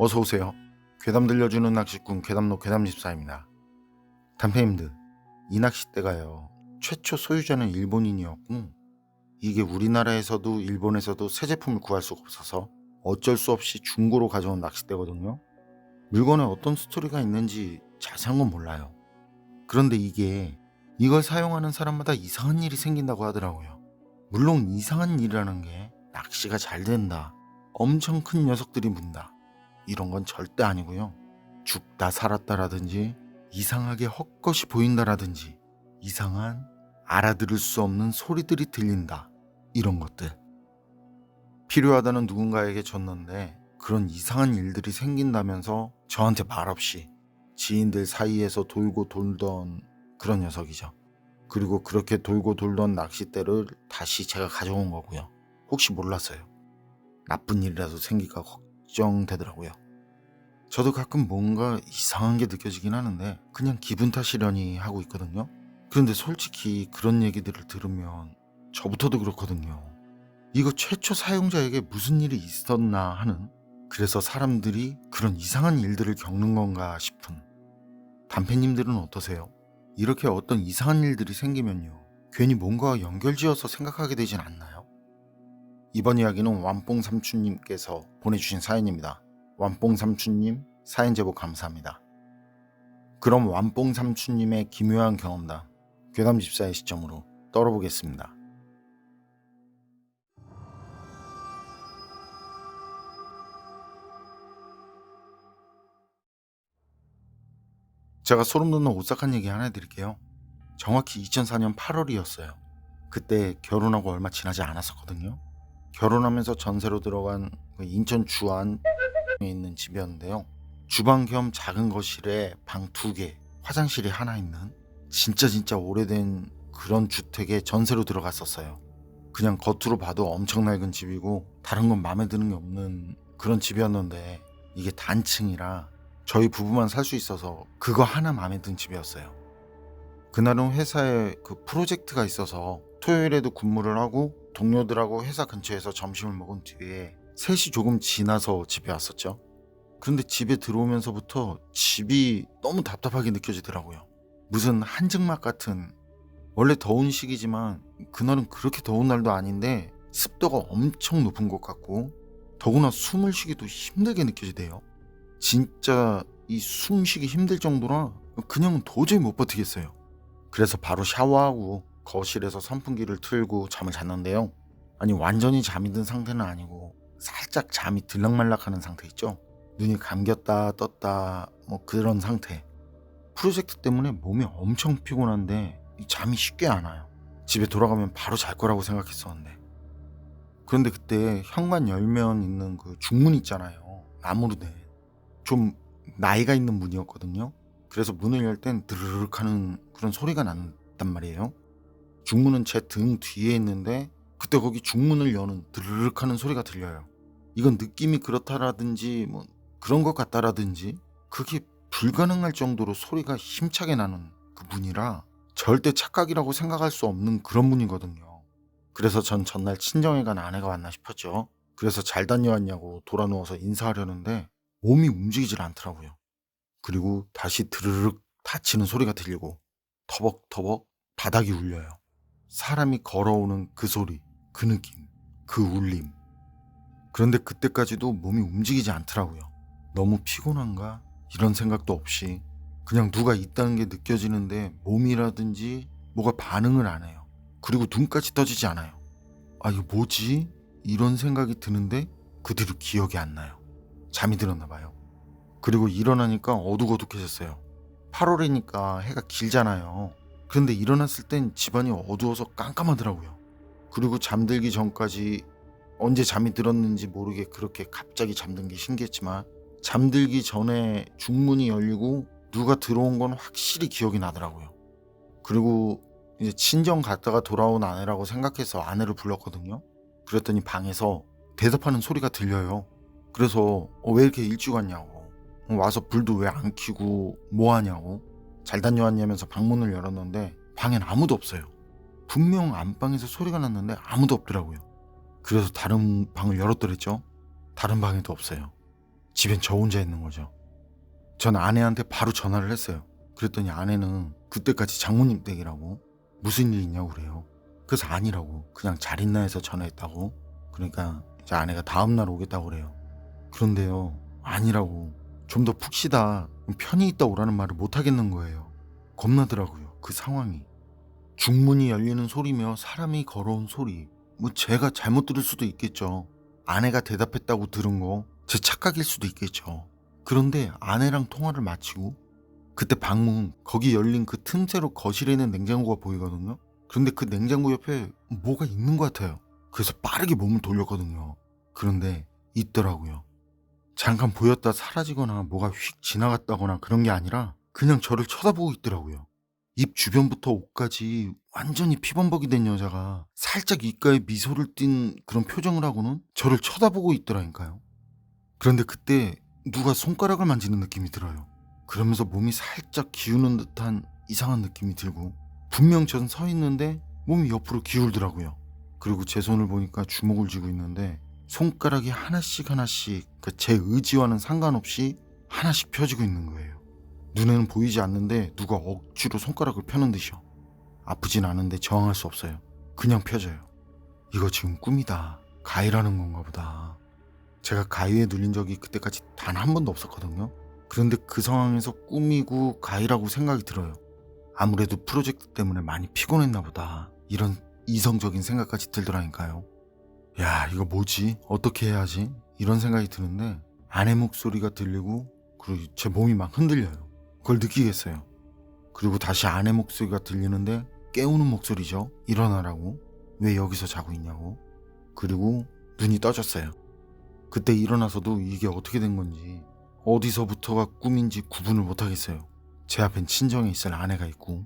어서 오세요. 괴담 들려주는 낚시꾼 괴담로 괴담집사입니다. 단페님들, 이 낚싯대가요, 최초 소유자는 일본인이었고 이게 우리나라에서도 일본에서도 새 제품을 구할 수가 없어서 어쩔 수 없이 중고로 가져온 낚싯대거든요. 물건에 어떤 스토리가 있는지 자세한 건 몰라요. 그런데 이걸 사용하는 사람마다 이상한 일이 생긴다고 하더라고요. 물론 이상한 일이라는 게 낚시가 잘 된다, 엄청 큰 녀석들이 문다, 이런 건 절대 아니고요. 죽다 살았다라든지 이상하게 헛것이 보인다라든지 이상한 알아들을 수 없는 소리들이 들린다, 이런 것들. 필요하다는 누군가에게 줬는데 그런 이상한 일들이 생긴다면서 저한테 말없이 지인들 사이에서 돌고 돌던 그런 녀석이죠. 그리고 그렇게 돌고 돌던 낚싯대를 다시 제가 가져온 거고요. 혹시 몰랐어요. 나쁜 일이라도 생길까 걱정되더라고요. 저도 가끔 뭔가 이상한 게 느껴지긴 하는데 그냥 기분 탓이려니 하고 있거든요. 그런데 솔직히 그런 얘기들을 들으면 저부터도 그렇거든요. 이거 최초 사용자에게 무슨 일이 있었나 하는, 그래서 사람들이 그런 이상한 일들을 겪는 건가 싶은. 단페님들은 어떠세요? 이렇게 어떤 이상한 일들이 생기면요, 괜히 뭔가 연결지어서 생각하게 되진 않나요? 이번 이야기는 완뽕삼촌님께서 보내주신 사연입니다. 완뽕삼촌님, 사연 제보 감사합니다. 그럼 완뽕삼촌님의 기묘한 경험담, 괴담집사의 시점으로 떨어보겠습니다. 제가 소름 돋는 오싹한 얘기 하나 해드릴게요. 정확히 2004년 8월이었어요. 그때 결혼하고 얼마 지나지 않았었거든요. 결혼하면서 전세로 들어간 인천 주안에 있는 집이었는데요. 주방 겸 작은 거실에 방 2개, 화장실이 하나 있는 진짜 오래된 그런 주택에 전세로 들어갔었어요. 그냥 겉으로 봐도 엄청 낡은 집이고 다른 건 마음에 드는 게 없는 그런 집이었는데 이게 단층이라 저희 부부만 살 수 있어서 그거 하나 마음에 든 집이었어요. 그날은 회사에 그 프로젝트가 있어서 토요일에도 근무를 하고 동료들하고 회사 근처에서 점심을 먹은 뒤에 3시 조금 지나서 집에 왔었죠. 그런데 집에 들어오면서부터 집이 너무 답답하게 느껴지더라고요. 무슨 한증막 같은, 원래 더운 시기지만 그날은 그렇게 더운 날도 아닌데 습도가 엄청 높은 것 같고 더구나 숨을 쉬기도 힘들게 느껴지대요. 진짜 이 숨쉬기 힘들 정도라 그냥은 도저히 못 버티겠어요. 그래서 바로 샤워하고 거실에서 선풍기를 틀고 잠을 잤는데요. 아니, 완전히 잠이 든 상태는 아니고 살짝 잠이 들락말락하는 상태 있죠. 눈이 감겼다 떴다 뭐 그런 상태. 프로젝트 때문에 몸이 엄청 피곤한데 이 잠이 쉽게 안 와요. 집에 돌아가면 바로 잘 거라고 생각했었는데. 그런데 그때 현관 열면 있는 그 중문 있잖아요. 나무로 된. 좀 나이가 있는 문이었거든요. 그래서 문을 열 땐 드르륵 하는 그런 소리가 난단 말이에요. 중문은 제 등 뒤에 있는데 그때 거기 중문을 여는 드르륵 하는 소리가 들려요. 이건 느낌이 그렇다라든지 뭐 그런 것 같다라든지 그게 불가능할 정도로 소리가 힘차게 나는 그 문이라 절대 착각이라고 생각할 수 없는 그런 문이거든요. 그래서 전 전날 친정에 간 아내가 왔나 싶었죠. 그래서 잘 다녀왔냐고 돌아 누워서 인사하려는데 몸이 움직이질 않더라고요. 그리고 다시 드르륵 닫히는 소리가 들리고 터벅터벅 바닥이 울려요. 사람이 걸어오는 그 소리, 그 느낌, 그 울림. 그런데 그때까지도 몸이 움직이지 않더라고요. 너무 피곤한가? 이런 생각도 없이 그냥 누가 있다는 게 느껴지는데 몸이라든지 뭐가 반응을 안 해요. 그리고 눈까지 떠지지 않아요. 아, 이거 뭐지? 이런 생각이 드는데 그 뒤로 기억이 안 나요. 잠이 들었나 봐요. 그리고 일어나니까 어둑어둑해졌어요. 8월이니까 해가 길잖아요. 그런데 일어났을 땐 집안이 어두워서 깜깜하더라고요. 그리고 잠들기 전까지 언제 잠이 들었는지 모르게 그렇게 갑자기 잠든 게 신기했지만 잠들기 전에 중문이 열리고 누가 들어온 건 확실히 기억이 나더라고요. 그리고 이제 친정 갔다가 돌아온 아내라고 생각해서 아내를 불렀거든요. 그랬더니 방에서 대답하는 소리가 들려요. 그래서 왜 이렇게 일찍 왔냐고, 와서 불도 왜 안 켜고 뭐 하냐고, 잘 다녀왔냐면서 방문을 열었는데 방엔 아무도 없어요. 분명 안방에서 소리가 났는데 아무도 없더라고요. 그래서 다른 방을 열었더랬죠. 다른 방에도 없어요. 집엔 저 혼자 있는 거죠. 전 아내한테 바로 전화를 했어요. 그랬더니 아내는 그때까지 장모님 댁이라고 무슨 일 있냐고 그래요. 그래서 아니라고 그냥 잘 있나 해서 전화했다고. 그러니까 이제 아내가 다음날 오겠다고 그래요. 그런데요, 아니라고 좀 더 푹 쉬다 편히 있다 오라는 말을 못 하겠는 거예요. 겁나더라고요, 그 상황이. 중문이 열리는 소리며 사람이 걸어온 소리, 뭐 제가 잘못 들을 수도 있겠죠. 아내가 대답했다고 들은 거 제 착각일 수도 있겠죠. 그런데 아내랑 통화를 마치고 그때 방문 거기 열린 그 틈새로 거실에 있는 냉장고가 보이거든요. 그런데 그 냉장고 옆에 뭐가 있는 것 같아요. 그래서 빠르게 몸을 돌렸거든요. 그런데 있더라고요. 잠깐 보였다 사라지거나 뭐가 휙 지나갔다거나 그런 게 아니라 그냥 저를 쳐다보고 있더라고요. 입 주변부터 옷까지 완전히 피범벅이 된 여자가 살짝 입가에 미소를 띤 그런 표정을 하고는 저를 쳐다보고 있더라니까요. 그런데 그때 누가 손가락을 만지는 느낌이 들어요. 그러면서 몸이 살짝 기우는 듯한 이상한 느낌이 들고, 분명 전 서 있는데 몸이 옆으로 기울더라고요. 그리고 제 손을 보니까 주먹을 쥐고 있는데 손가락이 하나씩 하나씩 제 의지와는 상관없이 하나씩 펴지고 있는 거예요. 눈에는 보이지 않는데 누가 억지로 손가락을 펴는 듯이요. 아프진 않은데 저항할 수 없어요. 그냥 펴져요. 이거 지금 꿈이다, 가위라는 건가 보다. 제가 가위에 눌린 적이 그때까지 단 한 번도 없었거든요. 그런데 그 상황에서 꿈이고 가위라고 생각이 들어요. 아무래도 프로젝트 때문에 많이 피곤했나 보다, 이런 이성적인 생각까지 들더라니까요. 야, 이거 뭐지? 어떻게 해야지? 이런 생각이 드는데 아내 목소리가 들리고 그리고 제 몸이 막 흔들려요. 그걸 느끼겠어요. 그리고 다시 아내 목소리가 들리는데 깨우는 목소리죠. 일어나라고. 왜 여기서 자고 있냐고. 그리고 눈이 떠졌어요. 그때 일어나서도 이게 어떻게 된 건지 어디서부터가 꿈인지 구분을 못하겠어요. 제 앞엔 친정에 있을 아내가 있고,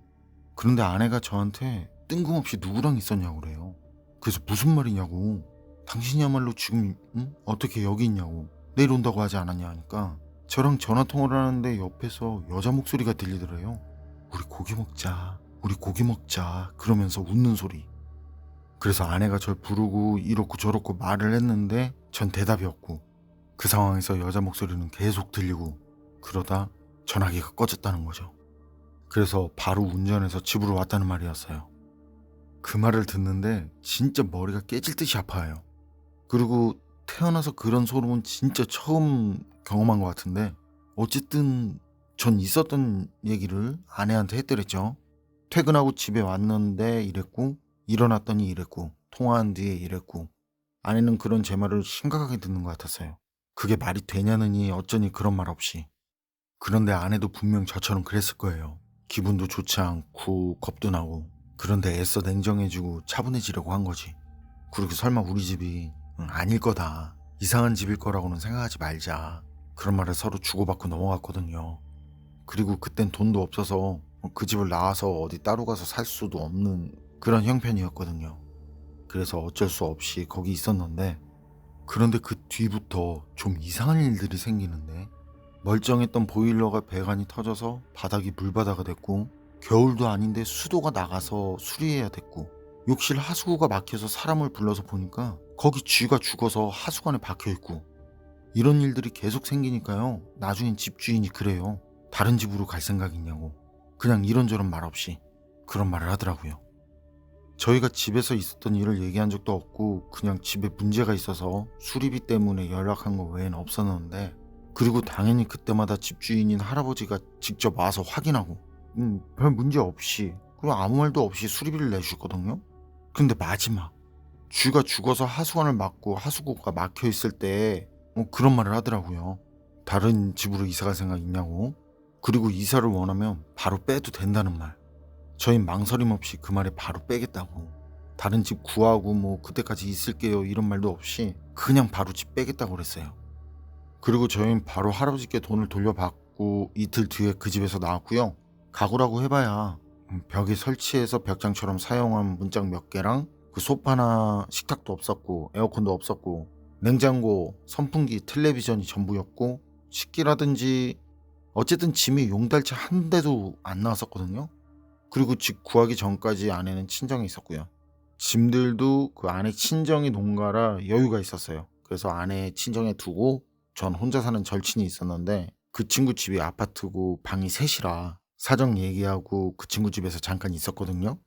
그런데 아내가 저한테 뜬금없이 누구랑 있었냐고 그래요. 그래서 무슨 말이냐고, 당신이야말로 지금 어떻게 여기 있냐고, 내일 온다고 하지 않았냐 하니까 저랑 전화통화를 하는데 옆에서 여자 목소리가 들리더래요. 우리 고기 먹자, 우리 고기 먹자 그러면서 웃는 소리. 그래서 아내가 절 부르고 이렇고 저렇고 말을 했는데 전 대답이 없고, 그 상황에서 여자 목소리는 계속 들리고, 그러다 전화기가 꺼졌다는 거죠. 그래서 바로 운전해서 집으로 왔다는 말이었어요. 그 말을 듣는데 진짜 머리가 깨질 듯이 아파요. 그리고 태어나서 그런 소름은 진짜 처음 경험한 것 같은데, 어쨌든 전 있었던 얘기를 아내한테 했더랬죠. 퇴근하고 집에 왔는데 이랬고, 일어났더니 이랬고, 통화한 뒤에 이랬고. 아내는 그런 제 말을 심각하게 듣는 것 같았어요. 그게 말이 되냐느니 어쩌니 그런 말 없이. 그런데 아내도 분명 저처럼 그랬을 거예요. 기분도 좋지 않고 겁도 나고. 그런데 애써 냉정해지고 차분해지려고 한 거지. 그리고 설마 우리 집이 아닐 거다, 이상한 집일 거라고는 생각하지 말자, 그런 말을 서로 주고받고 넘어갔거든요. 그리고 그땐 돈도 없어서 그 집을 나와서 어디 따로 가서 살 수도 없는 그런 형편이었거든요. 그래서 어쩔 수 없이 거기 있었는데, 그런데 그 뒤부터 좀 이상한 일들이 생기는데, 멀쩡했던 보일러가 배관이 터져서 바닥이 물바다가 됐고, 겨울도 아닌데 수도가 나가서 수리해야 됐고, 욕실 하수구가 막혀서 사람을 불러서 보니까 거기 쥐가 죽어서 하수관에 박혀있고, 이런 일들이 계속 생기니까요, 나중엔 집주인이 그래요. 다른 집으로 갈 생각 있냐고. 그냥 이런저런 말 없이 그런 말을 하더라고요. 저희가 집에서 있었던 일을 얘기한 적도 없고 그냥 집에 문제가 있어서 수리비 때문에 연락한 거 외에는 없었는데, 그리고 당연히 그때마다 집주인인 할아버지가 직접 와서 확인하고 별 문제 없이, 그리고 아무 말도 없이 수리비를 내주거든요. 근데 마지막 쥐가 죽어서 하수관을 막고 하수구가 막혀 있을 때 그런 말을 하더라고요. 다른 집으로 이사 갈 생각 있냐고. 그리고 이사를 원하면 바로 빼도 된다는 말. 저희 망설임 없이 그 말에 바로 빼겠다고. 다른 집 구하고 뭐 그때까지 있을게요 이런 말도 없이 그냥 바로 집 빼겠다고 그랬어요. 그리고 저희는 바로 할아버지께 돈을 돌려받고 이틀 뒤에 그 집에서 나왔고요. 가구라고 해봐야 벽에 설치해서 벽장처럼 사용한 문짝 몇 개랑 그 소파나 식탁도 없었고 에어컨도 없었고 냉장고, 선풍기, 텔레비전이 전부였고, 식기라든지 어쨌든 짐이 용달차 한 대도 안 나왔었거든요. 그리고 집 구하기 전까지 아내는 친정에 있었고요. 짐들도 그 아내 친정이 농가라 여유가 있었어요. 그래서 아내 친정에 두고 전 혼자 사는 절친이 있었는데 그 친구 집이 아파트고 방이 셋이라 사정 얘기하고 그 친구 집에서 잠깐 있었거든요.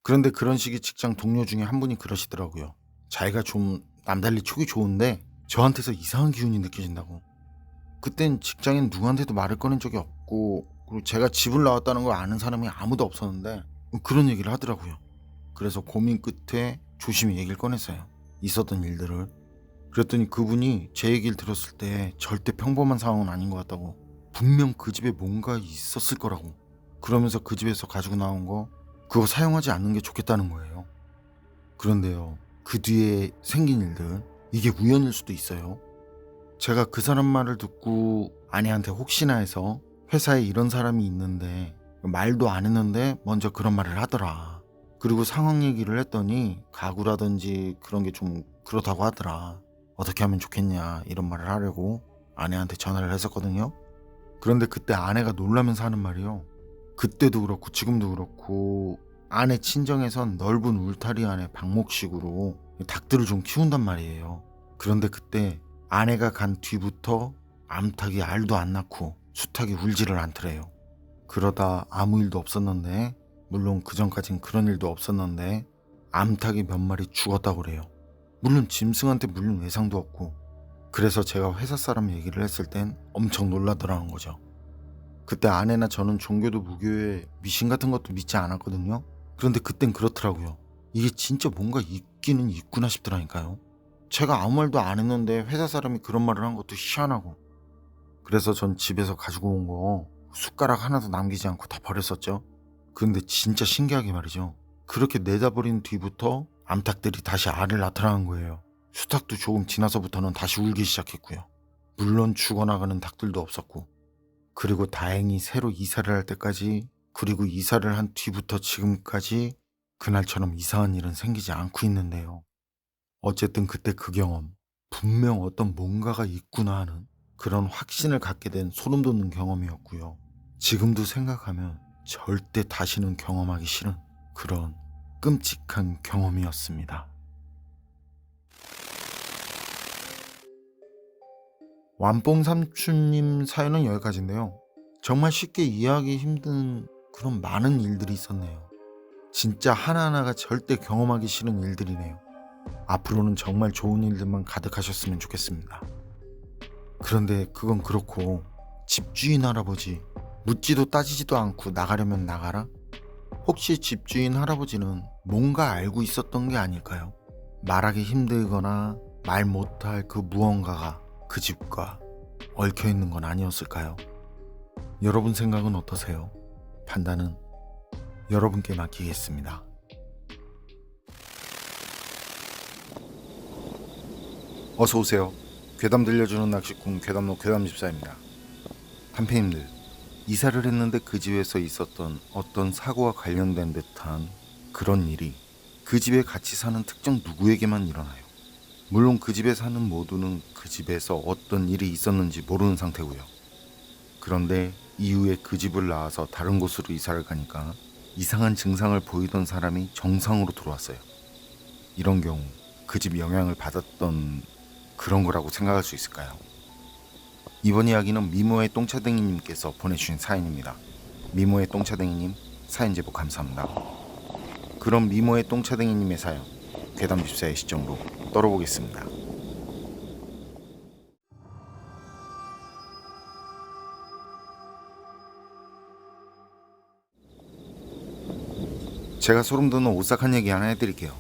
그런데 그런 식의 직장 동료 중에 한 분이 그러시더라고요. 자기가 좀 남달리 촉이 좋은데 저한테서 이상한 기운이 느껴진다고. 그땐 직장인 누구한테도 말을 꺼낸 적이 없고, 그리고 제가 집을 나왔다는 걸 아는 사람이 아무도 없었는데 그런 얘기를 하더라고요. 그래서 고민 끝에 조심히 얘기를 꺼냈어요. 있었던 일들을. 그랬더니 그분이 제 얘기를 들었을 때 절대 평범한 상황은 아닌 것 같다고. 분명 그 집에 뭔가 있었을 거라고. 그러면서 그 집에서 가지고 나온 거 그거 사용하지 않는 게 좋겠다는 거예요. 그런데요, 그 뒤에 생긴 일들, 이게 우연일 수도 있어요. 제가 그 사람 말을 듣고 아내한테 혹시나 해서 회사에 이런 사람이 있는데 말도 안 했는데 먼저 그런 말을 하더라. 그리고 상황 얘기를 했더니 가구라든지 그런 게 좀 그렇다고 하더라. 어떻게 하면 좋겠냐 이런 말을 하려고 아내한테 전화를 했었거든요. 그런데 그때 아내가 놀라면서 하는 말이요. 그때도 그렇고 지금도 그렇고 아내 친정에선 넓은 울타리 안에 방목식으로 닭들을 좀 키운단 말이에요. 그런데 그때 아내가 간 뒤부터 암탉이 알도 안 낳고 수탉이 울지를 않더래요. 그러다 아무 일도 없었는데, 물론 그전까진 그런 일도 없었는데 암탉이 몇 마리 죽었다고 그래요. 물론 짐승한테 물린 외상도 없고. 그래서 제가 회사 사람 얘기를 했을 땐 엄청 놀라더라는 거죠. 그때 아내나 저는 종교도 무교에 미신 같은 것도 믿지 않았거든요. 그런데 그땐 그렇더라고요. 이게 진짜 뭔가 있기는 있구나 싶더라니까요. 제가 아무 말도 안 했는데 회사 사람이 그런 말을 한 것도 희한하고. 그래서 전 집에서 가지고 온 거 숟가락 하나도 남기지 않고 다 버렸었죠. 그런데 진짜 신기하게 말이죠. 그렇게 내다 버린 뒤부터 암탉들이 다시 알을 낳더라는 거예요. 수탉도 조금 지나서부터는 다시 울기 시작했고요. 물론 죽어나가는 닭들도 없었고. 그리고 다행히 새로 이사를 할 때까지, 그리고 이사를 한 뒤부터 지금까지 그날처럼 이상한 일은 생기지 않고 있는데요. 어쨌든 그때 그 경험, 분명 어떤 뭔가가 있구나 하는 그런 확신을 갖게 된 소름 돋는 경험이었고요. 지금도 생각하면 절대 다시는 경험하기 싫은 그런 끔찍한 경험이었습니다. 완뽕삼촌님 사연은 여기까지인데요. 정말 쉽게 이해하기 힘든 그런 많은 일들이 있었네요. 진짜 하나하나가 절대 경험하기 싫은 일들이네요. 앞으로는 정말 좋은 일들만 가득하셨으면 좋겠습니다. 그런데 그건 그렇고, 집주인 할아버지 묻지도 따지지도 않고 나가려면 나가라? 혹시 집주인 할아버지는 뭔가 알고 있었던 게 아닐까요? 말하기 힘들거나 말 못할 그 무언가가 그 집과 얽혀 있는 건 아니었을까요? 여러분 생각은 어떠세요? 판단은 여러분께 맡기겠습니다. 어서 오세요. 괴담 들려주는 낚시꾼 괴담로 괴담집사입니다. 한패님들, 이사를 했는데 그 집에서 있었던 어떤 사고와 관련된 듯한 그런 일이 그 집에 같이 사는 특정 누구에게만 일어나요. 물론 그 집에 사는 모두는 그 집에서 어떤 일이 있었는지 모르는 상태고요. 그런데 이후에 그 집을 나와서 다른 곳으로 이사를 가니까 이상한 증상을 보이던 사람이 정상으로 돌아왔어요. 이런 경우 그 집 영향을 받았던 그런 거라고 생각할 수 있을까요? 이번 이야기는 미모의 똥차댕이님께서 보내주신 사연입니다. 미모의 똥차댕이님, 사연 제보 감사합니다. 그럼 미모의 똥차댕이님의 사연, 괴담집사의 시점으로 떨어보겠습니다. 제가 소름 돋는 오싹한 얘기 하나 해드릴게요.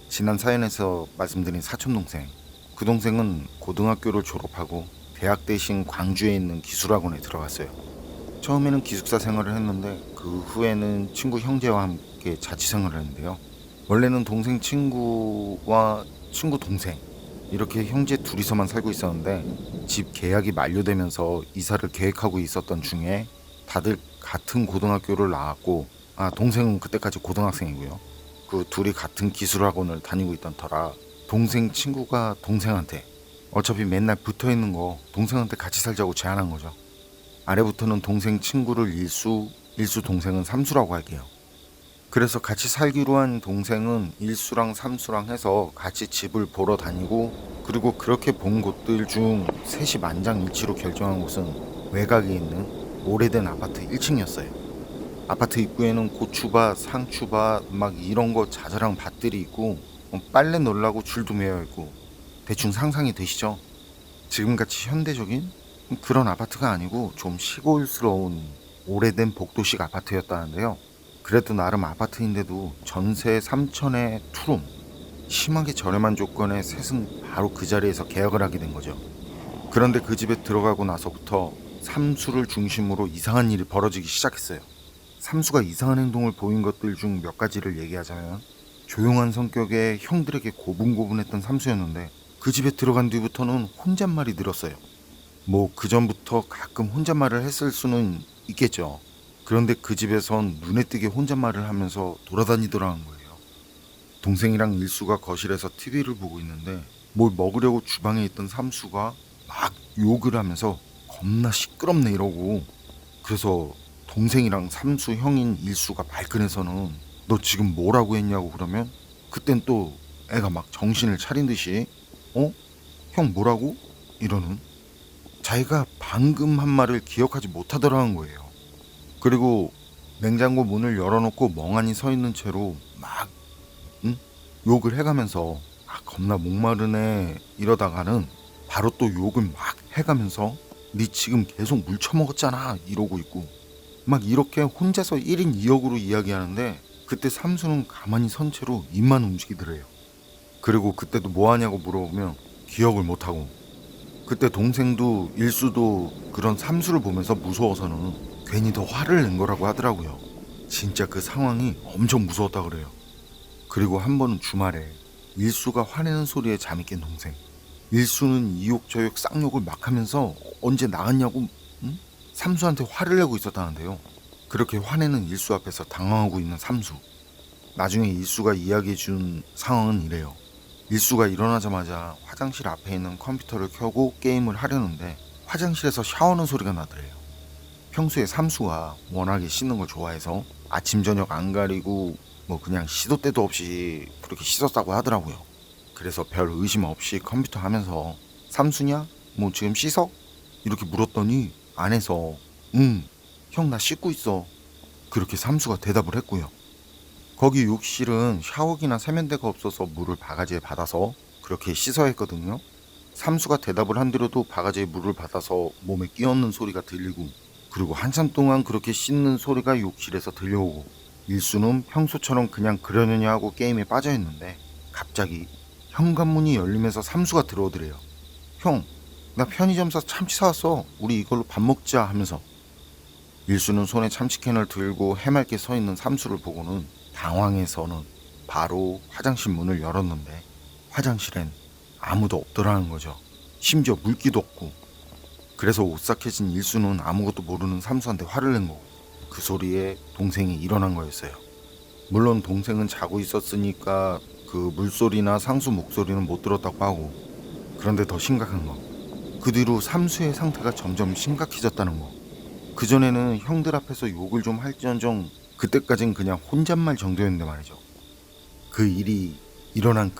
지난 사연에서 말씀드린 사촌동생, 그 동생은 고등학교를 졸업하고 대학 대신 광주에 있는 기술학원에 들어갔어요. 처음에는 기숙사 생활을 했는데 그 후에는 친구 형제와 함께 자취생활을 했는데요. 원래는 동생 친구와 친구 동생 이렇게 형제 둘이서만 살고 있었는데 집 계약이 만료되면서 이사를 계획하고 있었던 중에 다들 같은 고등학교를 나왔고, 동생은 그때까지 고등학생이고요. 그 둘이 같은 기술학원을 다니고 있던 터라 동생 친구가 동생한테 어차피 맨날 붙어있는 거 동생한테 같이 살자고 제안한 거죠. 아래부터는 동생 친구를 일수 동생은 삼수라고 할게요. 그래서 같이 살기로 한 동생은 일수랑 삼수랑 해서 같이 집을 보러 다니고, 그리고 그렇게 본 곳들 중 셋이 만장일치로 결정한 곳은 외곽에 있는 오래된 아파트 1층이었어요. 아파트 입구에는 고추밭, 상추밭 막 이런 거 자잘한 밭들이 있고, 빨래 넣으려고 줄도 매여 있고, 대충 상상이 되시죠? 지금같이 현대적인 그런 아파트가 아니고 좀 시골스러운 오래된 복도식 아파트였다는데요. 그래도 나름 아파트인데도 전세 3천에 투룸, 심하게 저렴한 조건에 셋은 바로 그 자리에서 계약을 하게 된 거죠. 그런데 그 집에 들어가고 나서부터 삼수를 중심으로 이상한 일이 벌어지기 시작했어요. 삼수가 이상한 행동을 보인 것들 중 몇 가지를 얘기하자면, 조용한 성격의 형들에게 고분고분했던 삼수였는데 그 집에 들어간 뒤부터는 혼잣말이 늘었어요. 뭐 그 전부터 가끔 혼잣말을 했을 수는 있겠죠. 그런데 그 집에선 눈에 띄게 혼잣말을 하면서 돌아다니더라는 거예요. 동생이랑 일수가 거실에서 TV를 보고 있는데 뭘 먹으려고 주방에 있던 삼수가 막 욕을 하면서 겁나 시끄럽네 이러고, 그래서 동생이랑 삼수 형인 일수가 발끈해서는 너 지금 뭐라고 했냐고 그러면, 그땐 또 애가 막 정신을 차린 듯이 어? 형 뭐라고? 이러는, 자기가 방금 한 말을 기억하지 못하더라는 거예요. 그리고 냉장고 문을 열어놓고 멍하니 서 있는 채로 막 응? 욕을 해가면서 겁나 목마르네 이러다가는 바로 또 욕을 막 해가면서 니 지금 계속 물 처먹었잖아 이러고 있고, 막 이렇게 혼자서 1인 2역으로 이야기하는데 그때 삼수는 가만히 선 채로 입만 움직이더래요. 그리고 그때도 뭐하냐고 물어보면 기억을 못하고, 그때 동생도 일수도 그런 삼수를 보면서 무서워서는 괜히 더 화를 낸 거라고 하더라고요. 진짜 그 상황이 엄청 무서웠다 그래요. 그리고 한 번은 주말에 일수가 화내는 소리에 잠이 깬 동생, 일수는 이욕 저욕 쌍욕을 막 하면서 언제 나갔냐고 응? 삼수한테 화를 내고 있었다는데요. 그렇게 화내는 일수 앞에서 당황하고 있는 삼수, 나중에 일수가 이야기해준 상황은 이래요. 일수가 일어나자마자 화장실 앞에 있는 컴퓨터를 켜고 게임을 하려는데 화장실에서 샤워하는 소리가 나더래요. 평소에 삼수가 워낙에 씻는 걸 좋아해서 아침 저녁 안 가리고 뭐 그냥 시도 때도 없이 그렇게 씻었다고 하더라고요. 그래서 별 의심 없이 컴퓨터 하면서 삼수냐? 뭐 지금 씻어? 이렇게 물었더니 안에서 응, 형 나 씻고 있어. 그렇게 삼수가 대답을 했고요. 거기 욕실은 샤워기나 세면대가 없어서 물을 바가지에 받아서 그렇게 씻어야 했거든요. 삼수가 대답을 한 뒤로도 바가지에 물을 받아서 몸에 끼얹는 소리가 들리고, 그리고 한참 동안 그렇게 씻는 소리가 욕실에서 들려오고, 일수는 평소처럼 그냥 그러느냐 하고 게임에 빠져있는데 갑자기 현관문이 열리면서 삼수가 들어오더래요. 형, 나 편의점에서 참치 사왔어. 우리 이걸로 밥 먹자 하면서. 일수는 손에 참치캔을 들고 해맑게 서 있는 삼수를 보고는 당황해서는 바로 화장실 문을 열었는데 화장실엔 아무도 없더라는 거죠. 심지어 물기도 없고. 그래서 오싹해진 일수는 아무것도 모르는 삼수한테 화를 낸 거고, 그 소리에 동생이 일어난 거였어요. 물론 동생은 자고 있었으니까 그 물소리나 상수 목소리는 못 들었다고 하고, 그런데 더 심각한 거, 그 뒤로 삼수의 상태가 점점 심각해졌다는 거. 그전에는 형들 앞에서 욕을 좀 할지언정 그때까진 그냥 혼잣말 정도였는데 말이죠. 그 일이 일어난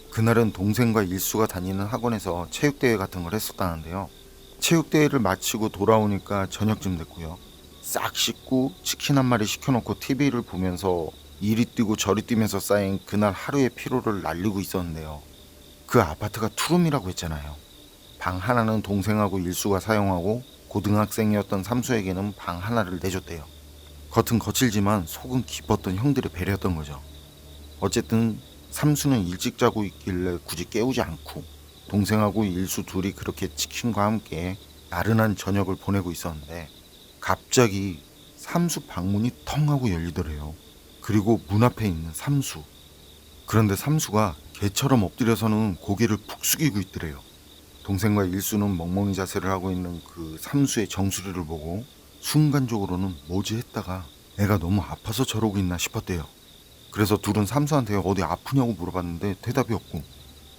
그날은 동생과 일수가 다니는 학원에서 체육대회 같은 걸 했었다는데요. 체육대회를 마치고 돌아오니까 저녁쯤 됐고요. 싹 씻고 치킨 한 마리 시켜놓고 TV를 보면서 이리 뛰고 저리 뛰면서 쌓인 그날 하루의 피로를 날리고 있었는데요. 그 아파트가 투룸이라고 했잖아요. 방 하나는 동생하고 일수가 사용하고 고등학생이었던 삼수에게는 방 하나를 내줬대요. 겉은 거칠지만 속은 깊었던 형들의 배려였던 거죠. 어쨌든 삼수는 일찍 자고 있길래 굳이 깨우지 않고 동생하고 일수 둘이 그렇게 치킨과 함께 나른한 저녁을 보내고 있었는데 갑자기 삼수 방문이 텅 하고 열리더래요. 그리고 문 앞에 있는 삼수. 그런데 삼수가 개처럼 엎드려서는 고개를 푹 숙이고 있더래요. 동생과 일수는 멍멍이 자세를 하고 있는 그 삼수의 정수리를 보고 순간적으로는 뭐지 했다가 애가 너무 아파서 저러고 있나 싶었대요. 그래서 둘은 삼수한테 어디 아프냐고 물어봤는데 대답이 없고,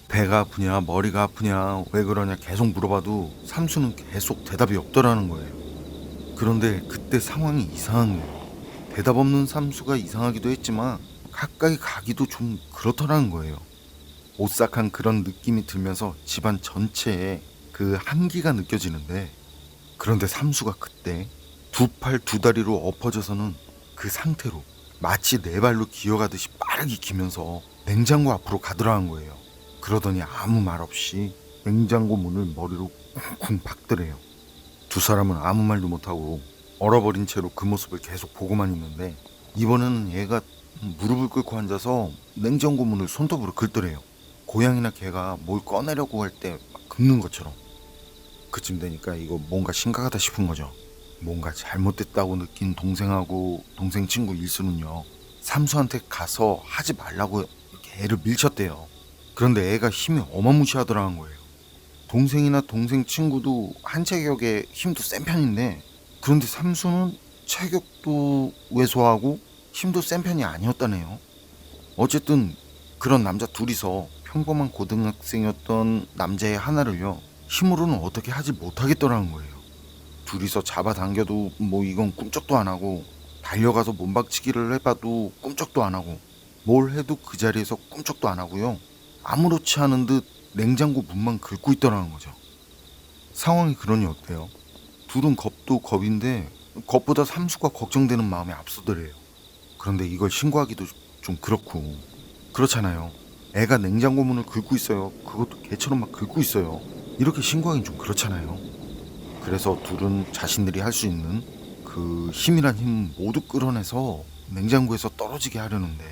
배가 아프냐 머리가 아프냐 왜 그러냐 계속 물어봐도 삼수는 계속 대답이 없더라는 거예요. 그런데 그때 상황이 이상한 거예요. 대답 없는 삼수가 이상하기도 했지만 가까이 가기도 좀 그렇더라는 거예요. 오싹한 그런 느낌이 들면서 집안 전체에 그 한기가 느껴지는데, 그런데 삼수가 그때 두 팔 두 다리로 엎어져서는 그 상태로 마치 네 발로 기어가듯이 빠르게 기면서 냉장고 앞으로 가더라는 거예요. 그러더니 아무 말 없이 냉장고 문을 머리로 쿵쿵 박더래요. 두 사람은 아무 말도 못하고 얼어버린 채로 그 모습을 계속 보고만 있는데, 이번에는 얘가 무릎을 꿇고 앉아서 냉장고 문을 손톱으로 긁더래요. 고양이나 개가 뭘 꺼내려고 할 때 막 긁는 것처럼. 그쯤 되니까 이거 뭔가 심각하다 싶은 거죠. 뭔가 잘못됐다고 느낀 동생하고 동생 친구 일수는요, 삼수한테 가서 하지 말라고 이렇게 애를 밀쳤대요. 그런데 애가 힘이 어마무시하더라는 거예요. 동생이나 동생 친구도 한 체격에 힘도 센 편인데, 그런데 삼수는 체격도 왜소하고 힘도 센 편이 아니었다네요. 어쨌든 그런 남자 둘이서 평범한 고등학생이었던 남자애 하나를요, 힘으로는 어떻게 하지 못하겠더라는 거예요. 둘이서 잡아당겨도 뭐 이건 꿈쩍도 안 하고, 달려가서 몸박치기를 해봐도 꿈쩍도 안 하고, 뭘 해도 그 자리에서 꿈쩍도 안 하고요, 아무렇지 않은 듯 냉장고 문만 긁고 있더라는 거죠. 상황이 그러니 어때요? 둘은 겁도 겁인데 겁보다 삼수가 걱정되는 마음이 앞서더래요. 그런데 이걸 신고하기도 좀 그렇고, 그렇잖아요. 애가 냉장고 문을 긁고 있어요. 그것도 개처럼 막 긁고 있어요. 이렇게 신고하긴 좀 그렇잖아요. 그래서 둘은 자신들이 할 수 있는 그 힘이란 힘 모두 끌어내서 냉장고에서 떨어지게 하려는데,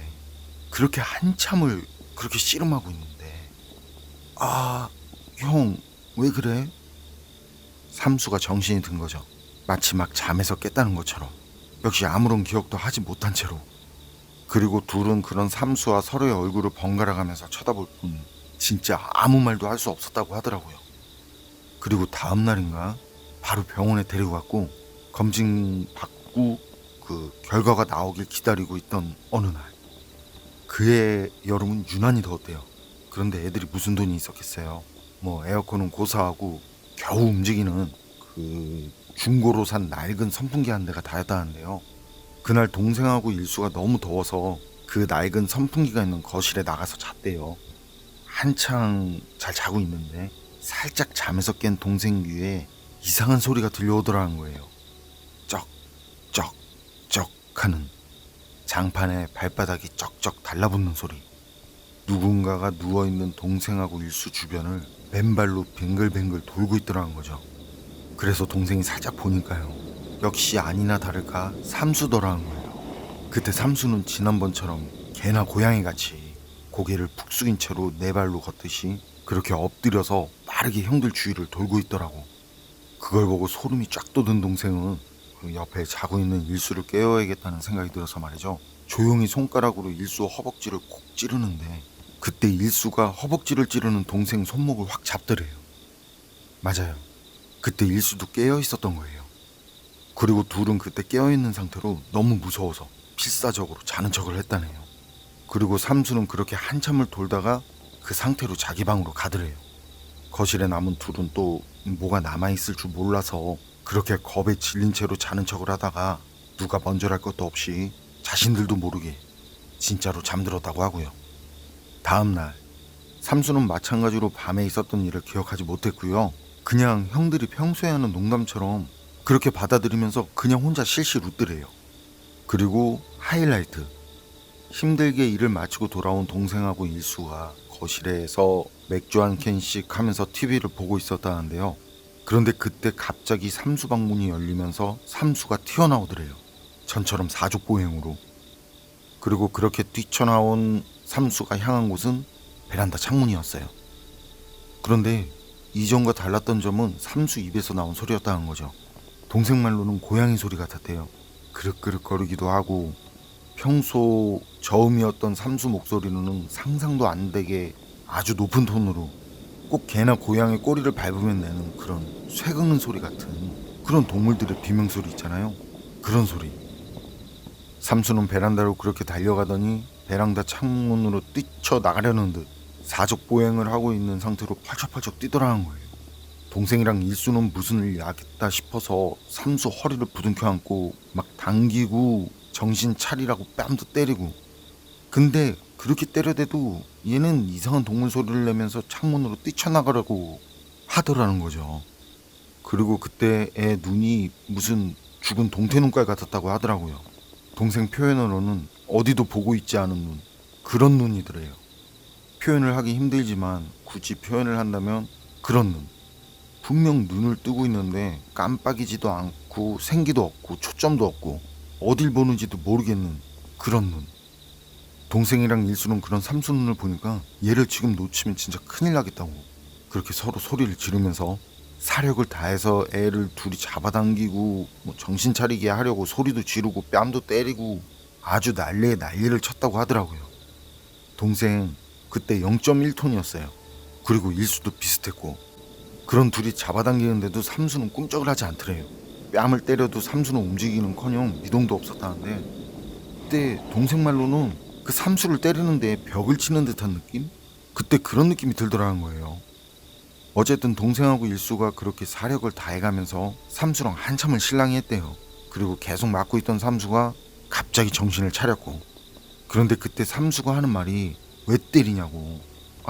그렇게 한참을 그렇게 씨름하고 있는데, 형, 왜 그래? 삼수가 정신이 든 거죠. 마치 막 잠에서 깼다는 것처럼. 역시 아무런 기억도 하지 못한 채로. 그리고 둘은 그런 삼수와 서로의 얼굴을 번갈아 가면서 쳐다볼 뿐 진짜 아무 말도 할 수 없었다고 하더라고요. 그리고 다음 날인가 바로 병원에 데리고 갔고, 검진 받고 그 결과가 나오길 기다리고 있던 어느 날, 그해 여름은 유난히 더웠대요. 그런데 애들이 무슨 돈이 있었겠어요. 뭐 에어컨은 고사하고 겨우 움직이는 그 중고로 산 낡은 선풍기 한 대가 다였다는데요. 그날 동생하고 일수가 너무 더워서 그 낡은 선풍기가 있는 거실에 나가서 잤대요. 한창 잘 자고 있는데 살짝 잠에서 깬 동생 귀에 이상한 소리가 들려오더라는 거예요. 쩍쩍쩍 하는, 장판에 발바닥이 쩍쩍 달라붙는 소리. 누군가가 누워있는 동생하고 일수 주변을 맨발로 뱅글뱅글 돌고 있더라는 거죠. 그래서 동생이 살짝 보니까요, 역시 아니나 다를까 삼수더라는 거예요. 그때 삼수는 지난번처럼 개나 고양이같이 고개를 푹 숙인 채로 네 발로 걷듯이 그렇게 엎드려서 빠르게 형들 주위를 돌고 있더라고. 그걸 보고 소름이 쫙 돋은 동생은 그 옆에 자고 있는 일수를 깨워야겠다는 생각이 들어서 말이죠, 조용히 손가락으로 일수 허벅지를 콕 찌르는데, 그때 일수가 허벅지를 찌르는 동생 손목을 확 잡더래요. 맞아요. 그때 일수도 깨어 있었던 거예요. 그리고 둘은 그때 깨어 있는 상태로 너무 무서워서 필사적으로 자는 척을 했다네요. 그리고 삼수는 그렇게 한참을 돌다가 그 상태로 자기 방으로 가더래요. 거실에 남은 둘은 또 뭐가 남아있을 줄 몰라서 그렇게 겁에 질린 채로 자는 척을 하다가 누가 먼저랄 것도 없이 자신들도 모르게 진짜로 잠들었다고 하고요. 다음날 삼수는 마찬가지로 밤에 있었던 일을 기억하지 못했고요. 그냥 형들이 평소에 하는 농담처럼 그렇게 받아들이면서 그냥 혼자 실실 웃더래요. 그리고 하이라이트, 힘들게 일을 마치고 돌아온 동생하고 일수가 거실에서 맥주 한 캔씩 하면서 TV를 보고 있었다는데요. 그런데 그때 갑자기 삼수 방문이 열리면서 삼수가 튀어나오더래요. 전처럼 사족보행으로. 그리고 그렇게 뛰쳐나온 삼수가 향한 곳은 베란다 창문이었어요. 그런데 이전과 달랐던 점은 삼수 입에서 나온 소리였다는 거죠. 동생 말로는 고양이 소리 같았대요. 그릇그릇거리기도 하고, 평소 저음이었던 삼수 목소리로는 상상도 안 되게 아주 높은 톤으로 꼭 개나 고양이 꼬리를 밟으면 내는 그런 쇠 긁는 소리 같은, 그런 동물들의 비명소리 있잖아요. 그런 소리. 삼수는 베란다로 그렇게 달려가더니 베란다 창문으로 뛰쳐나가려는 듯 사족보행을 하고 있는 상태로 펄쩍펄쩍 뛰더라는 거예요. 동생이랑 일수는 무슨 일 야겠다 싶어서 삼수 허리를 부둥켜 안고 막 당기고 정신 차리라고 뺨도 때리고. 근데 그렇게 때려대도 얘는 이상한 동물 소리를 내면서 창문으로 뛰쳐나가라고 하더라는 거죠. 그리고 그때 애 눈이 무슨 죽은 동태 눈깔 같았다고 하더라고요. 동생 표현으로는 어디도 보고 있지 않은 눈, 그런 눈이더래요. 표현을 하기 힘들지만 굳이 표현을 한다면 그런 눈. 분명 눈을 뜨고 있는데 깜빡이지도 않고 생기도 없고 초점도 없고 어딜 보는지도 모르겠는 그런 눈. 동생이랑 일수는 그런 삼수 눈을 보니까 얘를 지금 놓치면 진짜 큰일 나겠다고 그렇게 서로 소리를 지르면서 사력을 다해서 애를 둘이 잡아당기고 뭐 정신 차리게 하려고 소리도 지르고 뺨도 때리고 아주 난리에 난리를 쳤다고 하더라고요. 동생 그때 0.1톤이었어요. 그리고 일수도 비슷했고 그런 둘이 잡아당기는데도 삼수는 꿈쩍을 하지 않더래요. 뺨을 때려도 삼수는 움직이는커녕 미동도 없었다는데 그때 동생 말로는 그 삼수를 때리는데 벽을 치는 듯한 느낌? 그때 그런 느낌이 들더라는 거예요. 어쨌든 동생하고 일수가 그렇게 사력을 다해가면서 삼수랑 한참을 실랑이 했대요. 그리고 계속 맞고 있던 삼수가 갑자기 정신을 차렸고, 그런데 그때 삼수가 하는 말이 왜 때리냐고,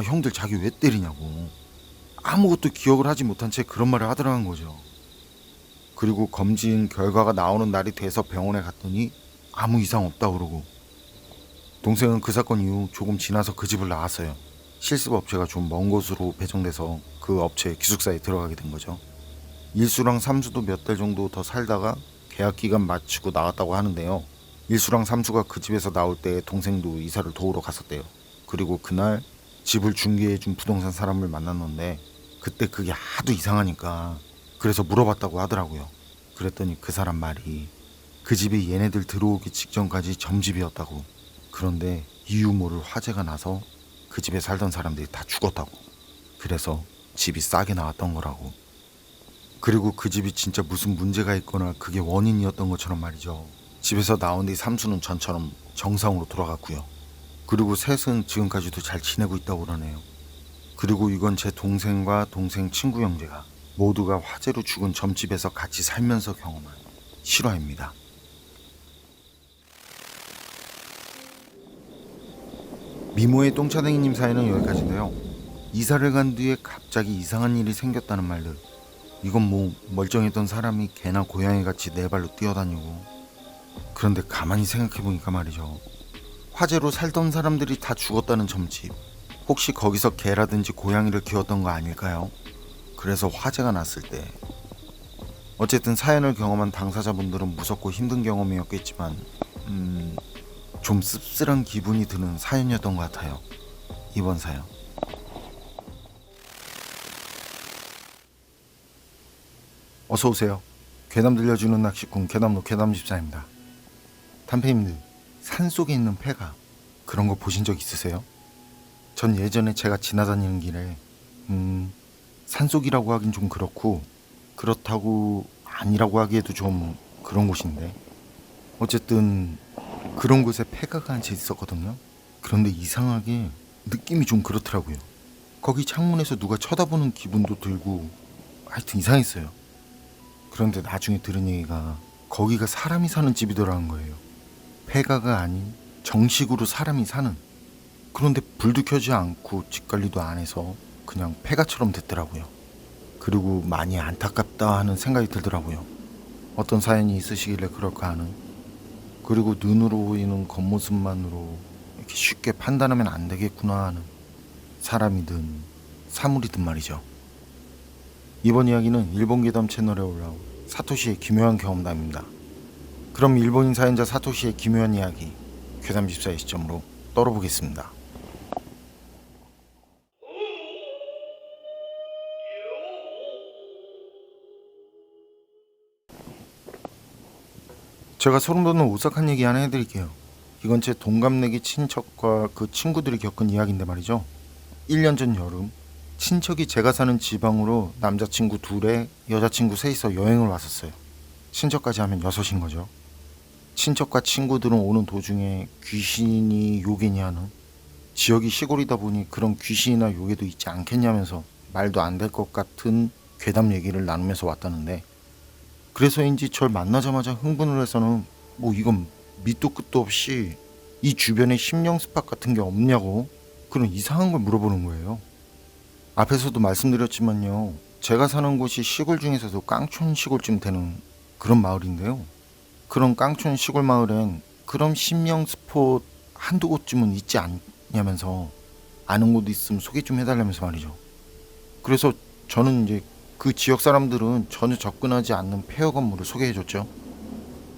형들 자기 왜 때리냐고, 아무것도 기억을 하지 못한 채 그런 말을 하더라는 거죠. 그리고 검진 결과가 나오는 날이 돼서 병원에 갔더니 아무 이상 없다고 그러고, 동생은 그 사건 이후 조금 지나서 그 집을 나왔어요. 실습 업체가 좀 먼 곳으로 배정돼서 그 업체 기숙사에 들어가게 된 거죠. 일수랑 삼수도 몇 달 정도 더 살다가 계약 기간 마치고 나왔다고 하는데요. 일수랑 삼수가 그 집에서 나올 때 동생도 이사를 도우러 갔었대요. 그리고 그날 집을 중개해준 부동산 사람을 만났는데 그때 그게 하도 이상하니까 그래서 물어봤다고 하더라고요. 그랬더니 그 사람 말이 그 집이 얘네들 들어오기 직전까지 점집이었다고. 그런데 이유 모를 화재가 나서 그 집에 살던 사람들이 다 죽었다고. 그래서 집이 싸게 나왔던 거라고. 그리고 그 집이 진짜 무슨 문제가 있거나 그게 원인이었던 것처럼 말이죠. 집에서 나온 뒤 삼수는 전처럼 정상으로 돌아갔고요. 그리고 셋은 지금까지도 잘 지내고 있다고 그러네요. 그리고 이건 제 동생과 동생 친구 형제가 모두가 화재로 죽은 점집에서 같이 살면서 경험한 실화입니다. 미모의 똥차댕이님 사연은 여기까지인데요. 이사를 간 뒤에 갑자기 이상한 일이 생겼다는 말들. 이건 뭐 멀쩡했던 사람이 개나 고양이 같이 네 발로 뛰어다니고. 그런데 가만히 생각해보니까 말이죠. 화재로 살던 사람들이 다 죽었다는 점집. 혹시 거기서 개라든지 고양이를 키웠던 거 아닐까요? 그래서 화재가 났을 때. 어쨌든 사연을 경험한 당사자분들은 무섭고 힘든 경험이었겠지만 좀 씁쓸한 기분이 드는 사연이었던 것 같아요. 이번 사연. 어서오세요. 괴담 들려주는 낚시꾼 괴담로 괴담집사입니다. 단페님들, 산속에 있는 폐가 그런 거 보신 적 있으세요? 전 예전에 제가 지나다니는 길에 산속이라고 하긴 좀 그렇고 그렇다고 아니라고 하기에도 좀 그런 곳인데 어쨌든 그런 곳에 폐가가 한 채 있었거든요. 그런데 이상하게 느낌이 좀 그렇더라고요. 거기 창문에서 누가 쳐다보는 기분도 들고 하여튼 이상했어요. 그런데 나중에 들은 얘기가 거기가 사람이 사는 집이더라는 거예요. 폐가가 아닌 정식으로 사람이 사는. 그런데 불도 켜지 않고 집관리도 안 해서 그냥 폐가처럼 됐더라고요. 그리고 많이 안타깝다 하는 생각이 들더라고요. 어떤 사연이 있으시길래 그럴까 하는. 그리고 눈으로 보이는 겉모습만으로 이렇게 쉽게 판단하면 안 되겠구나 하는. 사람이든 사물이든 말이죠. 이번 이야기는 일본 괴담 채널에 올라온 사토시의 기묘한 경험담입니다. 그럼 일본인 사연자 사토시의 기묘한 이야기 괴담집사의 시점으로 떨어보겠습니다. 제가 소름 돋는 오싹한 얘기 하나 해드릴게요. 이건 제 동갑내기 친척과 그 친구들이 겪은 이야기인데 말이죠. 1년 전 여름 친척이 제가 사는 지방으로 남자친구 둘에 여자친구 셋이서 여행을 왔었어요. 친척까지 하면 6인 거죠. 친척과 친구들은 오는 도중에 귀신이 요괴니 하는, 지역이 시골이다 보니 그런 귀신이나 요괴도 있지 않겠냐면서 말도 안 될 것 같은 괴담 얘기를 나누면서 왔다는데, 그래서인지 절 만나자마자 흥분을 해서는 뭐 이건 밑도 끝도 없이 이 주변에 심령 스팟 같은 게 없냐고 그런 이상한 걸 물어보는 거예요. 앞에서도 말씀드렸지만요. 제가 사는 곳이 시골 중에서도 깡촌 시골쯤 되는 그런 마을인데요. 그런 깡촌 시골 마을엔 그런 심령 스폿 한두 곳쯤은 있지 않냐면서 아는 곳 있으면 소개 좀 해달라면서 말이죠. 그래서 저는 이제 그 지역 사람들은 전혀 접근하지 않는 폐허 건물을 소개해줬죠.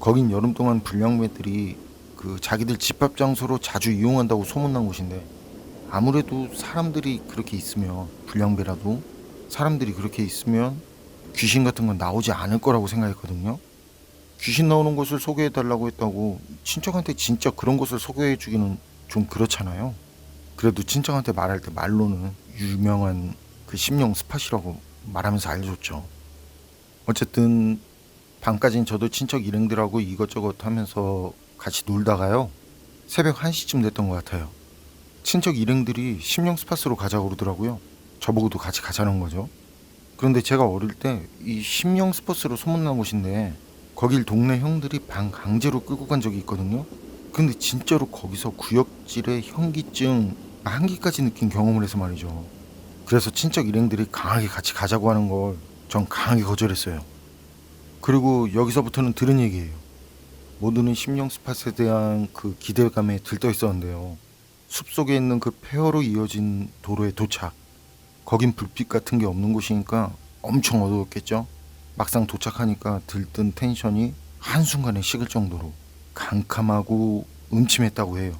거긴 여름 동안 불량배들이 그 자기들 집합 장소로 자주 이용한다고 소문난 곳인데 아무래도 사람들이 그렇게 있으면 불량배라도 사람들이 그렇게 있으면 귀신 같은 건 나오지 않을 거라고 생각했거든요. 귀신 나오는 곳을 소개해달라고 했다고 친척한테 진짜 그런 곳을 소개해주기는 좀 그렇잖아요. 그래도 친척한테 말할 때 말로는 유명한 그 심령 스팟이라고 말하면서 알려줬죠. 어쨌든 밤까진 저도 친척 일행들하고 이것저것 하면서 같이 놀다가요. 새벽 1시쯤 됐던 것 같아요. 친척 일행들이 심령 스팟으로 가자고 그러더라고요. 저보고도 같이 가자는 거죠. 그런데 제가 어릴 때 이 심령 스팟으로 소문난 곳인데 거길 동네 형들이 방 강제로 끌고 간 적이 있거든요. 근데 진짜로 거기서 구역질에 현기증 한기까지 느낀 경험을 해서 말이죠. 그래서 친척 일행들이 강하게 같이 가자고 하는 걸 전 강하게 거절했어요. 그리고 여기서부터는 들은 얘기예요. 모두는 심령 스팟에 대한 그 기대감에 들떠 있었는데요. 숲속에 있는 그 폐허로 이어진 도로에 도착. 거긴 불빛 같은 게 없는 곳이니까 엄청 어두웠겠죠. 막상 도착하니까 들뜬 텐션이 한순간에 식을 정도로 캄캄하고 음침했다고 해요.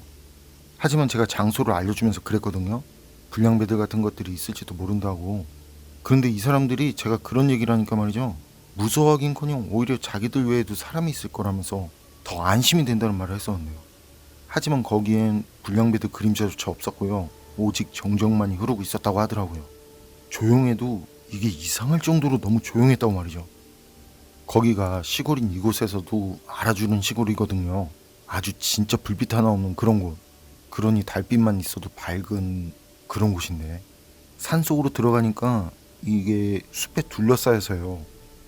하지만 제가 장소를 알려주면서 그랬거든요. 불량배들 같은 것들이 있을지도 모른다고. 그런데 이 사람들이 제가 그런 얘기를 하니까 말이죠. 무서워하긴커녕 오히려 자기들 외에도 사람이 있을 거라면서 더 안심이 된다는 말을 했었는데요. 하지만 거기엔 불량배들 그림자조차 없었고요. 오직 정적만이 흐르고 있었다고 하더라고요. 조용해도 이게 이상할 정도로 너무 조용했다고 말이죠. 거기가 시골인 이곳에서도 알아주는 시골이거든요. 아주 진짜 불빛 하나 없는 그런 곳. 그러니 달빛만 있어도 밝은 그런 곳인데 산속으로 들어가니까 이게 숲에 둘러싸여서요.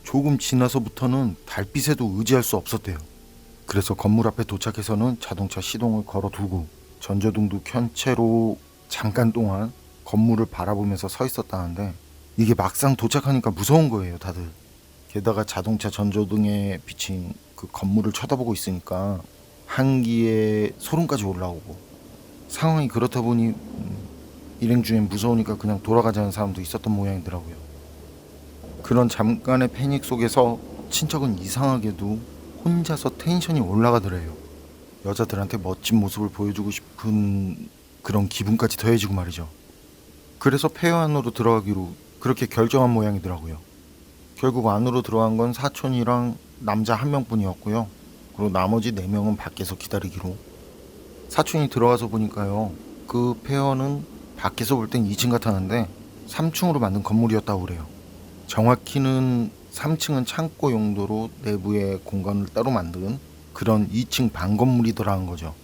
조금 지나서부터는 달빛에도 의지할 수 없었대요. 그래서 건물 앞에 도착해서는 자동차 시동을 걸어두고 전조등도 켠 채로 잠깐 동안 건물을 바라보면서 서 있었다는데 이게 막상 도착하니까 무서운 거예요, 다들. 게다가 자동차 전조등에 비친 그 건물을 쳐다보고 있으니까 한기에 소름까지 올라오고 상황이 그렇다 보니 일행 중엔 무서우니까 그냥 돌아가자는 사람도 있었던 모양이더라고요. 그런 잠깐의 패닉 속에서 친척은 이상하게도 혼자서 텐션이 올라가더래요. 여자들한테 멋진 모습을 보여주고 싶은 그런 기분까지 더해지고 말이죠. 그래서 폐허 안으로 들어가기로 그렇게 결정한 모양이더라고요. 결국 안으로 들어간 건 사촌이랑 남자 한 명뿐이었고요. 그리고 나머지 4명은 밖에서 기다리기로. 사촌이 들어가서 보니까요. 그 폐허는 밖에서 볼 땐 2층 같았는데 3층으로 만든 건물이었다고 그래요. 정확히는 3층은 창고 용도로 내부에 공간을 따로 만든 그런 2층 반 건물이더라는 거죠.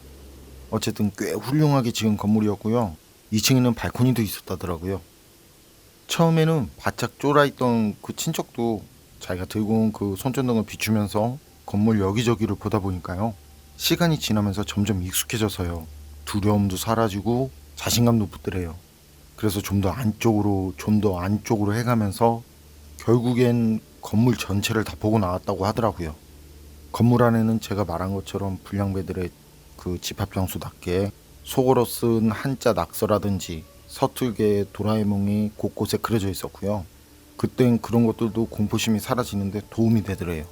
어쨌든 꽤 훌륭하게 지은 건물이었고요. 2층에는 발코니도 있었다더라고요. 처음에는 바짝 쫄아있던 그 친척도 자기가 들고 온 그 손전등을 비추면서 건물 여기저기를 보다 보니까요. 시간이 지나면서 점점 익숙해져서요. 두려움도 사라지고 자신감도 붙더래요. 그래서 좀 더 안쪽으로 해가면서 결국엔 건물 전체를 다 보고 나왔다고 하더라고요. 건물 안에는 제가 말한 것처럼 불량배들의 그 집합장소답게 속어로 쓴 한자 낙서라든지 서툴게 도라에몽이 곳곳에 그려져 있었고요. 그땐 그런 것들도 공포심이 사라지는데 도움이 되더래요.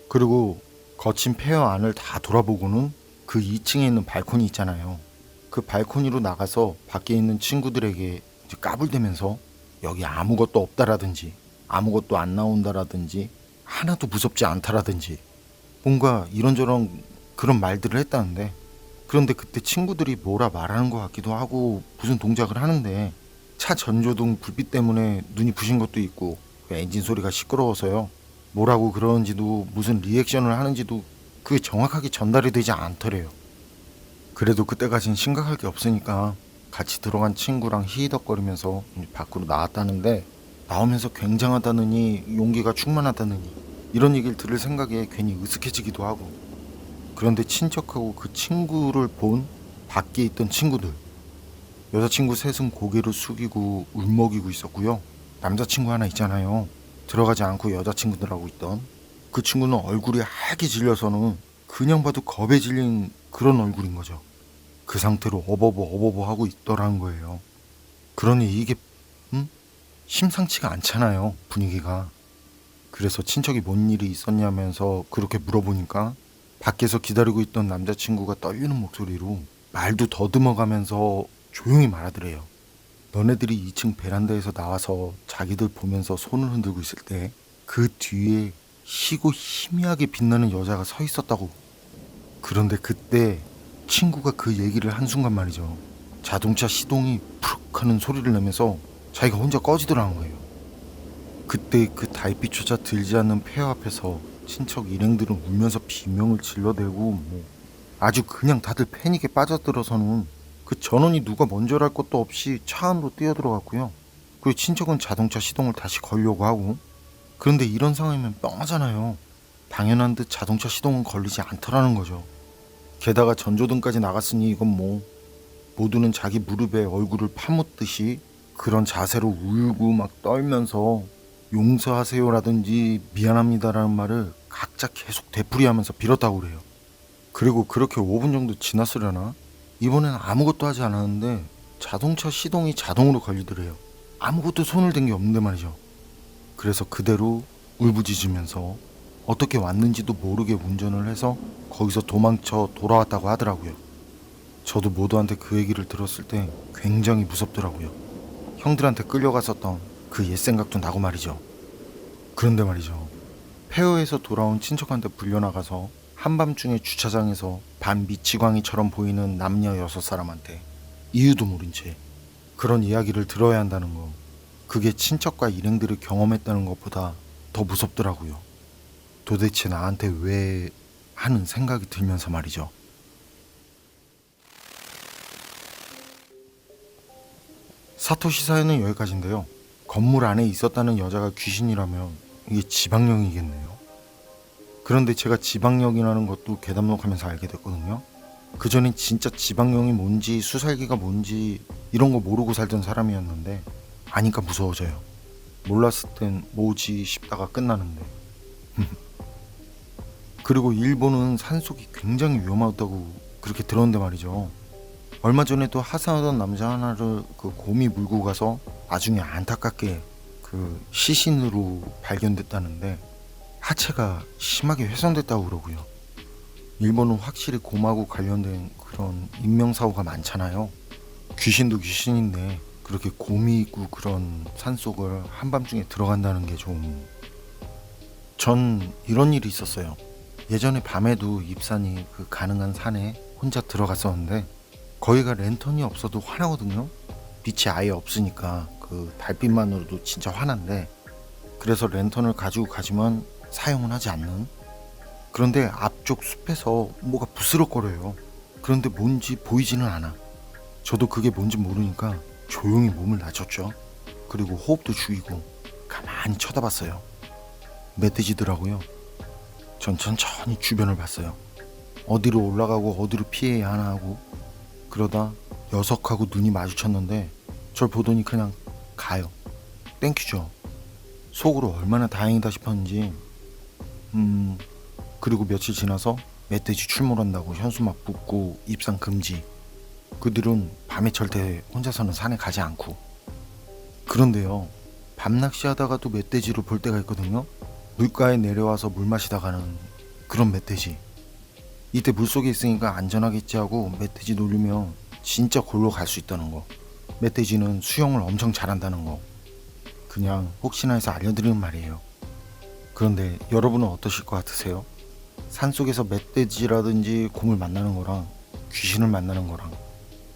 그리고 거친 폐허 안을 다 돌아보고는 그 2층에 있는 발코니 있잖아요. 그 발코니로 나가서 밖에 있는 친구들에게 이제 까불대면서 여기 아무것도 없다라든지 아무것도 안 나온다라든지 하나도 무섭지 않다라든지 뭔가 이런저런 그런 말들을 했다는데, 그런데 그때 친구들이 뭐라 말하는 것 같기도 하고 무슨 동작을 하는데 차 전조등 불빛 때문에 눈이 부신 것도 있고 엔진 소리가 시끄러워서요. 뭐라고 그러는지도 무슨 리액션을 하는지도 그게 정확하게 전달이 되지 않더래요. 그래도 그때까진 심각할 게 없으니까 같이 들어간 친구랑 히히덕거리면서 밖으로 나왔다는데, 나오면서 굉장하다느니 용기가 충만하다느니 이런 얘기를 들을 생각에 괜히 으슥해지기도 하고, 그런데 친척하고 그 친구를 본 밖에 있던 친구들, 여자친구 셋은 고개를 숙이고 울먹이고 있었고요. 남자친구 하나 있잖아요. 들어가지 않고 여자친구들하고 있던 그 친구는 얼굴이 하얗게 질려서는 그냥 봐도 겁에 질린 그런 얼굴인 거죠. 그 상태로 어버버 하고 있더라는 거예요. 그러니 이게 심상치가 않잖아요, 분위기가. 그래서 친척이 뭔 일이 있었냐면서 그렇게 물어보니까 밖에서 기다리고 있던 남자친구가 떨리는 목소리로 말도 더듬어가면서 조용히 말하더래요. 너네들이 2층 베란다에서 나와서 자기들 보면서 손을 흔들고 있을 때 그 뒤에 희고 희미하게 빛나는 여자가 서 있었다고. 그런데 그때 친구가 그 얘기를 한순간 말이죠, 자동차 시동이 푹 하는 소리를 내면서 자기가 혼자 꺼지더라는 거예요. 그때 그 달빛조차 들지 않는 폐허 앞에서 친척 일행들은 울면서 비명을 질러대고 아주 그냥 다들 패닉에 빠져들어서는 그 전원이 누가 먼저랄 것도 없이 차 안으로 뛰어들어갔고요. 그리고 친척은 자동차 시동을 다시 걸려고 하고. 그런데 이런 상황이면 뻥하잖아요. 당연한 듯 자동차 시동은 걸리지 않더라는 거죠. 게다가 전조등까지 나갔으니 이건 모두는 자기 무릎에 얼굴을 파묻듯이 그런 자세로 울고 막 떨면서 용서하세요라든지 미안합니다라는 말을 각자 계속 되풀이하면서 빌었다고 그래요. 그리고 그렇게 5분 정도 지났으려나? 이번엔 아무것도 하지 않았는데 자동차 시동이 자동으로 걸리더래요. 아무것도 손을 댄 게 없는데 말이죠. 그래서 그대로 울부짖으면서 어떻게 왔는지도 모르게 운전을 해서 거기서 도망쳐 돌아왔다고 하더라고요. 저도 모두한테 그 얘기를 들었을 때 굉장히 무섭더라고요. 형들한테 끌려갔었던 그 옛 생각도 나고 말이죠. 그런데 말이죠, 폐허에서 돌아온 친척한테 불려나가서 한밤중에 주차장에서 반 미치광이처럼 보이는 남녀 6사람한테 이유도 모른 채 그런 이야기를 들어야 한다는 거, 그게 친척과 일행들이 경험했다는 것보다 더 무섭더라고요. 도대체 나한테 왜 하는 생각이 들면서 말이죠. 사토시 사연은 여기까지인데요. 건물 안에 있었다는 여자가 귀신이라면 이게 지방령이겠네요. 그런데 제가 지방령이라는 것도 괴담록하면서 알게 됐거든요. 그전엔 진짜 지방령이 뭔지 수살기가 뭔지 이런 거 모르고 살던 사람이었는데 아니까 무서워져요. 몰랐을 땐 뭐지 싶다가 끝나는데. 그리고 일본은 산속이 굉장히 위험하다고 그렇게 들었는데 말이죠. 얼마 전에도 하산하던 남자 하나를 그 곰이 물고 가서 나중에 안타깝게 그 시신으로 발견됐다는데 하체가 심하게 훼손됐다고 그러고요. 일본은 확실히 곰하고 관련된 그런 인명사고가 많잖아요. 귀신도 귀신인데 그렇게 곰이 있고 그런 산속을 한밤중에 들어간다는 게 좀... 전 이런 일이 있었어요. 예전에 밤에도 입산이 그 가능한 산에 혼자 들어갔었는데 거기가 랜턴이 없어도 환하거든요. 빛이 아예 없으니까 그 달빛만으로도 진짜 환한데, 그래서 랜턴을 가지고 가지만 사용은 하지 않는. 그런데 앞쪽 숲에서 뭐가 부스럭거려요. 그런데 뭔지 보이지는 않아. 저도 그게 뭔지 모르니까 조용히 몸을 낮췄죠. 그리고 호흡도 죽이고 가만히 쳐다봤어요. 멧돼지더라고요. 전 천천히 주변을 봤어요. 어디로 올라가고 어디로 피해야 하나 하고. 그러다 녀석하고 눈이 마주쳤는데 절 보더니 그냥 가요. 땡큐죠. 속으로 얼마나 다행이다 싶었는지. 그리고 며칠 지나서 멧돼지 출몰한다고 현수막 붙고 입산 금지. 그들은 밤에 절대 혼자서는 산에 가지 않고. 그런데요, 밤낚시하다가도 멧돼지를 볼 때가 있거든요. 물가에 내려와서 물 마시다가는 그런 멧돼지. 이때 물속에 있으니까 안전하겠지 하고 멧돼지 놀리면 진짜 골로 갈 수 있다는 거. 멧돼지는 수영을 엄청 잘한다는 거. 그냥 혹시나 해서 알려드리는 말이에요. 그런데 여러분은 어떠실 것 같으세요? 산속에서 멧돼지라든지 곰을 만나는 거랑 귀신을 만나는 거랑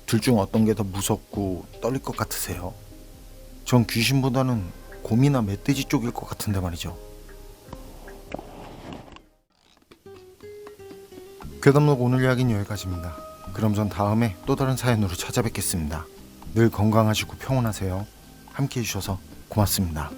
둘 중 어떤 게 더 무섭고 떨릴 것 같으세요? 전 귀신보다는 곰이나 멧돼지 쪽일 것 같은데 말이죠. 괴담록 오늘 이야기는 여기까지입니다. 그럼 전 다음에 또 다른 사연으로 찾아뵙겠습니다. 늘 건강하시고 평온하세요. 함께 해주셔서 고맙습니다.